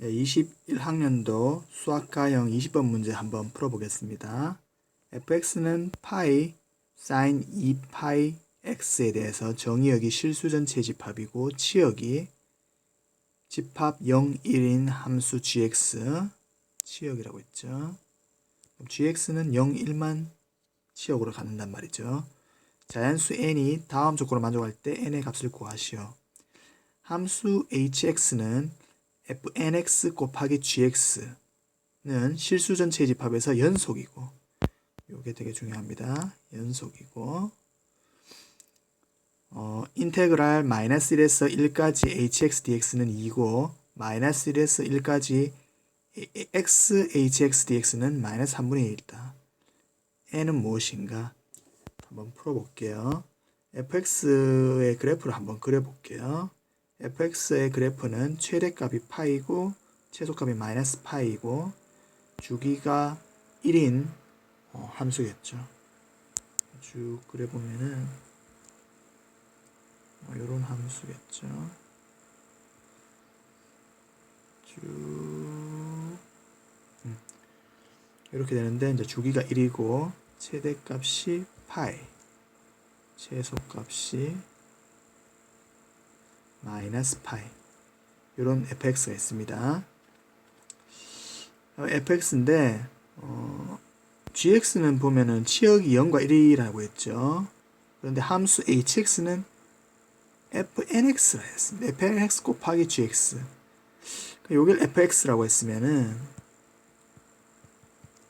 21학년도 수학과형 20번 문제 한번 풀어보겠습니다. fx는 파이 sin 2파이 x에 대해서 정의역이 실수전체 집합이고 치역이 집합 0, 1인 함수 gx 치역이라고 했죠. gx는 0, 1만 치역으로 갖는단 말이죠. 자연수 n이 다음 조건을 만족할 때 n의 값을 구하시오. 함수 hx는 fnx 곱하기 gx는 실수전체 집합에서 연속이고, 요게 되게 중요합니다. 연속이고, 인테그랄 마이너스 1에서 1까지 hx dx는 2고 마이너스 1에서 1까지 x hx dx는 마이너스 3분의 1이다. n은 무엇인가? 한번 풀어볼게요. fx의 그래프를 한번 그려볼게요. fx의 그래프는 최대값이 파이고 최소값이 마이너스 파이고 주기가 1인 함수겠죠. 쭉 그려보면은 요런 함수겠죠. 쭉 이렇게 되는데 이제 주기가 1이고 최대값이 파이, 최소값이 마이너스 파이, 이런 fx가 있습니다. fx인데 gx는 보면은 치역이 0과 1이라고 했죠. 그런데 함수 hx는 fnx라 했습니다. fnx 곱하기 gx. 요길 fx라고 했으면은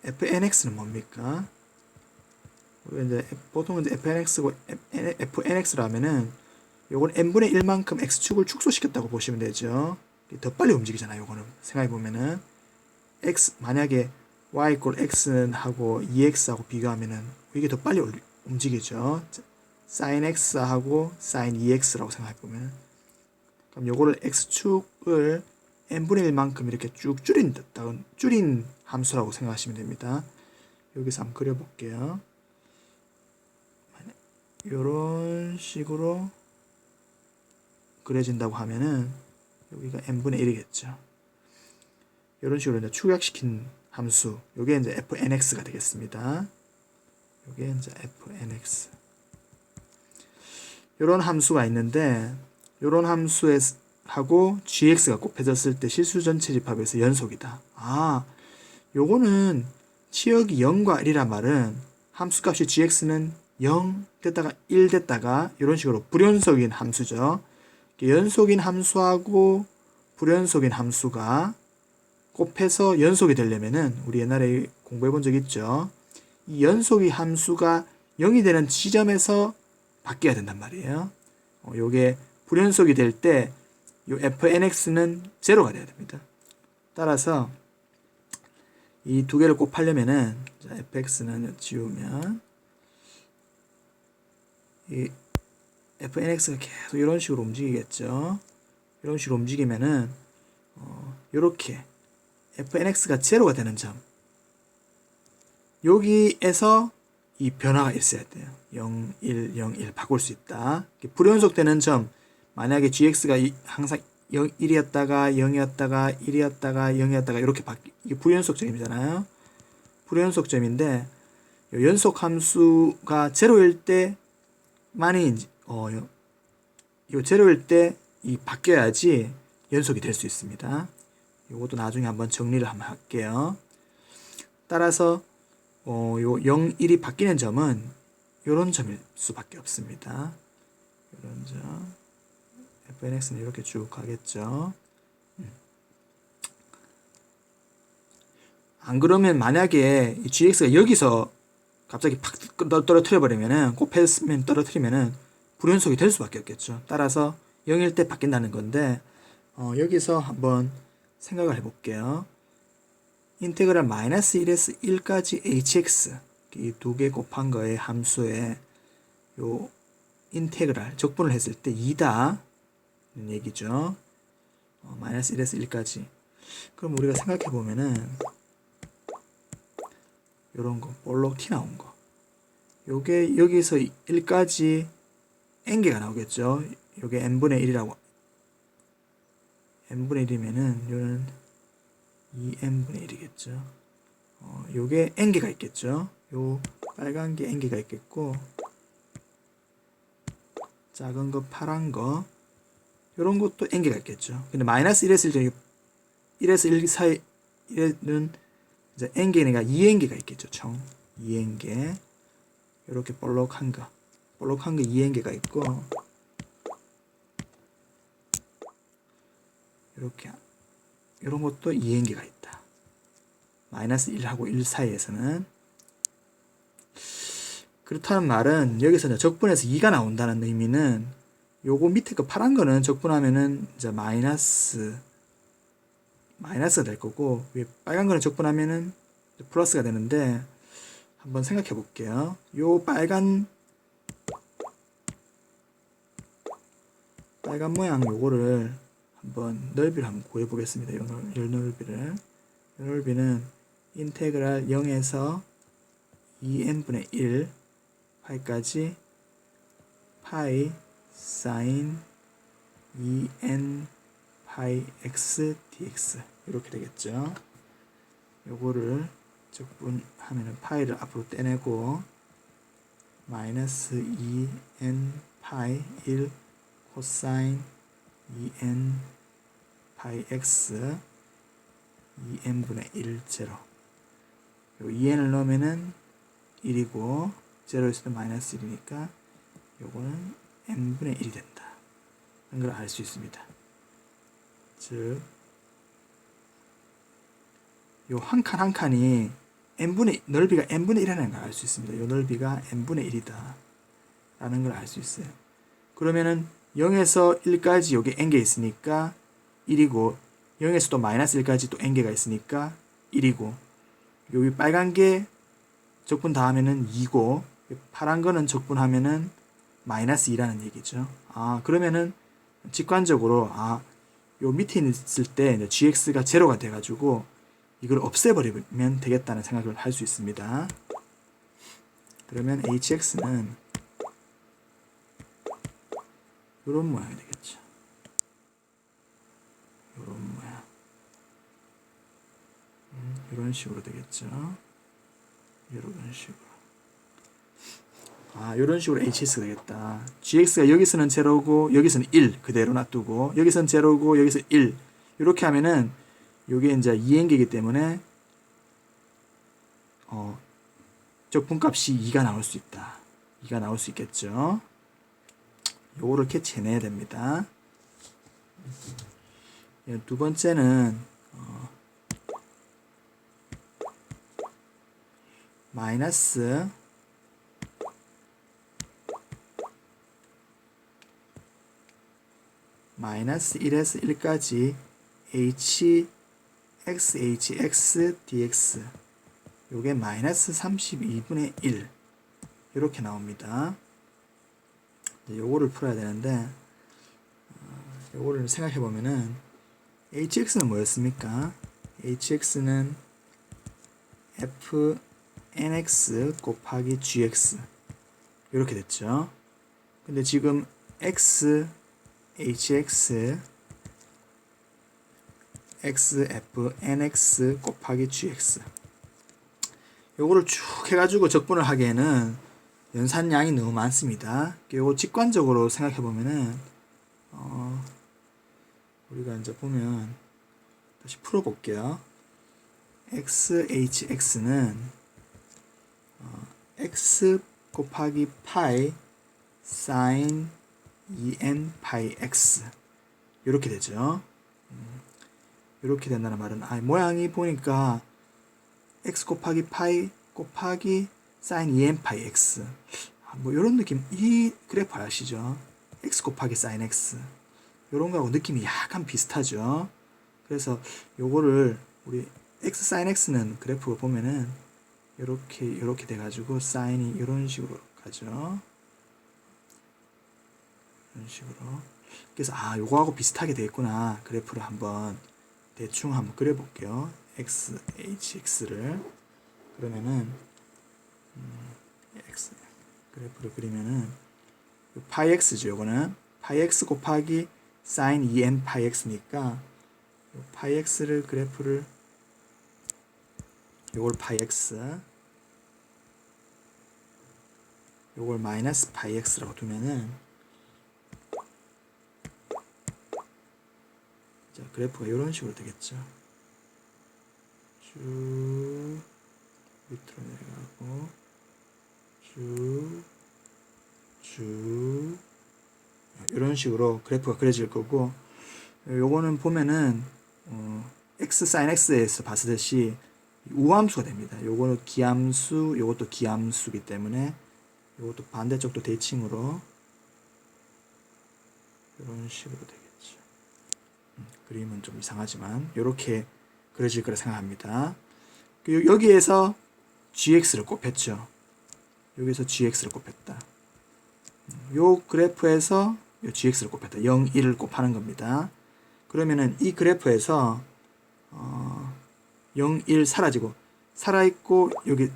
fnx는 뭡니까? 이제 보통 이제 fnx라면은 요건 n분의 1만큼 x축을 축소시켰다고 보시면 되죠. 더 빨리 움직이잖아요. 요거는 생각해보면은 만약에 y 이퀄 x는 하고 2x하고 비교하면은 이게 더 빨리 움직이죠. sin x하고 sin 2x라고 생각해보면, 그럼 요거를 x축을 n분의 1만큼 이렇게 쭉 줄인 함수라고 생각하시면 됩니다. 여기서 한번 그려볼게요. 요런 식으로 그려진다고 하면은 여기가 n분의 1이겠죠. 이런 식으로 이제 축약시킨 함수, 요게 이제 fnx가 되겠습니다. 요게 이제 fnx. 요런 함수가 있는데, 요런 함수에 하고 gx가 곱해졌을 때 실수전체 집합에서 연속이다. 요거는 치역이 0과 1이란 말은 함수값이 gx는 0 됐다가 1 됐다가 이런 식으로 불연속인 함수죠. 연속인 함수하고 불연속인 함수가 곱해서 연속이 되려면은 우리 옛날에 공부해 본 적 있죠. 이 연속의 함수가 0이 되는 지점에서 바뀌어야 된단 말이에요. 요게 불연속이 될 때 요 fnx는 0가 돼야 됩니다. 따라서 이 두 개를 곱하려면은 fx는 지우면 이 fnx가 계속 이런 식으로 움직이겠죠. 이런 식으로 움직이면은 요렇게 fnx가 0가 되는 점, 여기에서 이 변화가 있어야 돼요. 0, 1, 0, 1 바꿀 수 있다. 불연속 되는 점, 만약에 gx가 항상 0, 1이었다가 0이었다가 1이었다가 0이었다가 이렇게 이게 불연속점이잖아요. 불연속점인데 연속 함수가 0일 때만이 요 0일 때 이 바뀌어야지 연속이 될 수 있습니다. 요것도 나중에 한번 정리를 한번 할게요. 따라서 요 0, 1이 바뀌는 점은 요런 점일 수밖에 없습니다. 요런 점. fnx는 이렇게 쭉 가겠죠. 안 그러면 만약에 이 gx가 여기서 갑자기 팍 떨어뜨려 버리면은, 곱했으면 떨어뜨리면은 불연속이 될 수밖에 없겠죠. 따라서 0일 때 바뀐다는 건데, 여기서 한번 생각을 해볼게요. 인테그랄 마이너스 1에서 1까지 hx, 이 두 개 곱한 거의 함수에 요 인테그랄 적분을 했을 때 2다 는 얘기죠. 마이너스 1에서 1까지. 그럼 우리가 생각해 보면은 요런 거 볼록 티 나온 거, 요게 여기서 1까지 n개가 나오겠죠. 요게 n분의 1이라고, n분의 1이면은 요는 2n분의 1이겠죠. 요게 n개가 있겠죠. 요 빨간 게 n개가 있겠고, 작은 거 파란 거 요런 것도 n개가 있겠죠. 근데 마이너스 1에서 1에서 1 사이에는 이제 n개니까 2n개가 있겠죠. 총 2n개. 요렇게 볼록한 거 2n개가 있고, 이렇게 이런 것도 2n개가 있다. 마이너스 1하고 1 사이에서는. 그렇다는 말은 여기서 이제 적분해서 2가 나온다는 의미는 요거 밑에 거 파란 거는 적분하면은 이제 마이너스가 될 거고, 위에 빨간 거는 적분하면은 플러스가 되는데, 한번 생각해 볼게요. 요 빨간 모양 요거를 한번 넓이를 한번 구해 보겠습니다. 요 넓이는 인테그랄 0에서 2n분의 1 파이까지 파이 사인 2n 파이 x dx 이렇게 되겠죠. 요거를 적분하면은 파이를 앞으로 떼내고 마이너스 2n 파이 1 코사인 2n 파이 x 2n분의 1 제로. 요 2n을 넣으면은 1이고 제로에서 도 마이너스 1이니까 요거는 n분의 1이 된다 하는 걸 알 수 있습니다. 즉 요 한 칸 한 칸이 넓이가 n분의 1이라는 걸 알 수 있습니다. 요 넓이가 n분의 1이다 라는 걸 알 수 있어요. 그러면은 0에서 1까지 요게 n개 있으니까 1이고, 0에서 또 마이너스 1까지 또 n개가 있으니까 1이고, 여기 빨간 게 적분 다 하면은 2고, 파란 거는 적분하면은 마이너스 2라는 얘기죠. 그러면은 직관적으로 요 밑에 있을 때 gx가 제로가 돼가지고 이걸 없애버리면 되겠다는 생각을 할 수 있습니다. 그러면 hx는 이런 모양이 되겠죠. 이런 모양. 이런 식으로 되겠죠. 이런 식으로. 이런 식으로 hx가 되겠다. gx가 여기서는 제로고 여기서는 1 그대로 놔두고, 여기서는 제로고 여기서 1 이렇게 하면은 요게 이제 2n개이기 때문에 적분값이 2가 나올 수 있다. 2가 나올 수 있겠죠. 요거를 캐치해내야 됩니다. 두 번째는 마이너스 1에서 1까지 hx dx 요게 마이너스 32분의 1 이렇게 나옵니다. 요거를 풀어야 되는데, 요거를 생각해 보면은 hx는 뭐였습니까? hx는 fnx 곱하기 gx 이렇게 됐죠. 근데 지금 hx fnx 곱하기 gx 요거를 쭉 해가지고 적분을 하기에는 연산량이 너무 많습니다. 요거 직관적으로 생각해 보면은 우리가 이제 보면 다시 풀어 볼게요. hx는 x 곱하기 파이 사인 2n 파이 x 이렇게 되죠. 이렇게 된다는 말은 모양이 보니까 x 곱하기 파이 곱하기 사인 2n 파이 x 뭐 이런 느낌. 이 그래프 아시죠? x 곱하기 사인 x 이런 거하고 느낌이 약간 비슷하죠. 그래서 요거를 우리 x 사인 x는 그래프를 보면은 이렇게 돼가지고 사인이 이런 식으로 가죠. 이런 식으로. 그래서 요거하고 비슷하게 되겠구나. 그래프를 대충 한번 그려볼게요. hx를 그러면은 x 그래프를 그리면은 파이 x죠. 요거는 파이 x 곱하기 사인 2n 파이 x니까 파이 x를 그래프를 요걸 파이 x, 요걸 마이너스 파이 x라고 두면은 자, 그래프가 이런 식으로 되겠죠. 쭉 밑으로 내려가고 쭉 이런 식으로 그래프가 그려질 거고, 요거는 보면은 x sin x에서 봤듯이 우함수가 됩니다. 요거는 기함수, 요것도 기함수기 때문에 요것도 반대쪽도 대칭으로 이런 식으로 되겠죠. 그림은 좀 이상하지만 이렇게 그려질 거라 생각합니다. 여기에서 gx를 곱했죠. 여기서 gx를 곱했다. 요 그래프에서 요 gx를 곱했다. 0, 1을 곱하는 겁니다. 그러면은 이 그래프에서 0, 1 사라지고, 살아있고 여기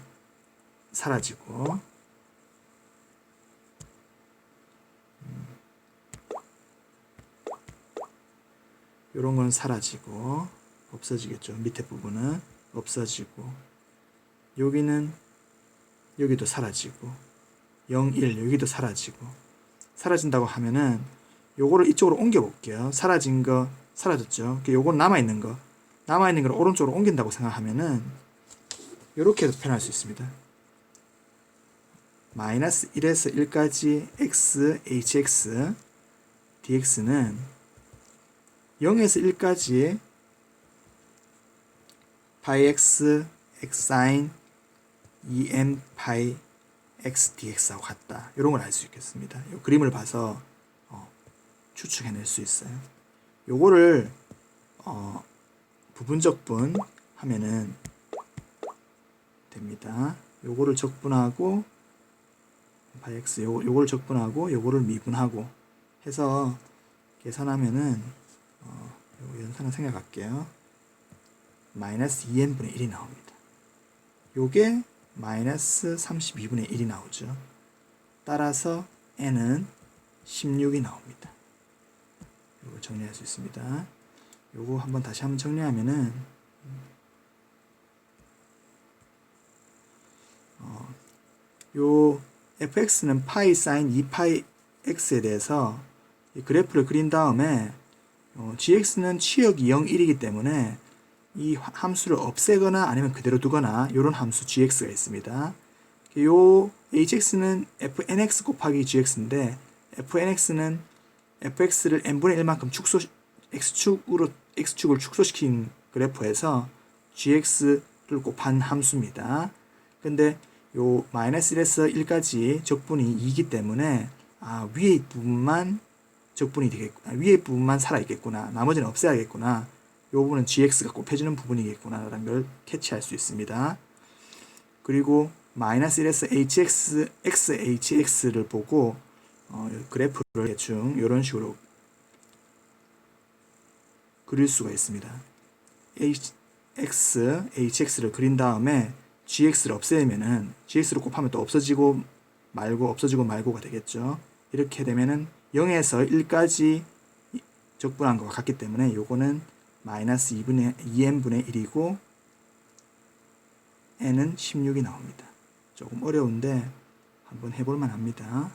사라지고, 요런 건 사라지고 없어지겠죠. 밑에 부분은 없어지고, 여기는 여기도 사라지고 0, 1 여기도 사라지고, 사라진다고 하면은 요거를 이쪽으로 옮겨 볼게요. 사라진 거 사라졌죠. 요건 남아있는 걸 오른쪽으로 옮긴다고 생각하면은 요렇게도 표현할 수 있습니다. 마이너스 1에서 1까지 x, hx, dx는 0에서 1까지 파이 x, x sin 2n 파이 x dx하고 같다. 이런 걸 알 수 있겠습니다. 이 그림을 봐서 추측해낼 수 있어요. 요거를 부분적분 하면은 됩니다. 요거를 적분하고 파이 x 요거를 적분하고 요거를 미분하고 해서 계산하면은 요거 연산을 생각할게요. 마이너스 2n분의 1이 나옵니다. 요게 마이너스 32분의 1이 나오죠. 따라서 n은 16이 나옵니다. 요걸 정리할 수 있습니다. 요거 다시 한번 정리하면은 요 fx는 파이 사인 2파이 x에 대해서 이 그래프를 그린 다음에 gx는 취역이 0, 1이기 때문에 이 함수를 없애거나 아니면 그대로 두거나 이런 함수 gx가 있습니다. 요 hx는 fnx 곱하기 gx인데, fnx는 fx를 n분의 1만큼 x축을 축소시킨 그래프에서 gx를 곱한 함수입니다. 근데 요 마이너스 1에서 1까지 적분이 2이기 때문에 위에 부분만 적분이 되겠구나, 위에 부분만 살아있겠구나, 나머지는 없애야겠구나, 이 부분은 gx가 곱해주는 부분이겠구나 라는 걸 캐치할 수 있습니다. 그리고 마이너스 1에서 hx, xhx를 보고 그래프를 대충 이런 식으로 그릴 수가 있습니다. hx를 그린 다음에 gx를 없애면은 gx를 곱하면 또 없어지고 말고가 되겠죠. 이렇게 되면은 0에서 1까지 적분한 것과 같기 때문에 요거는 마이너스 2n분의 1이고 n은 16이 나옵니다. 조금 어려운데 한번 해볼만 합니다.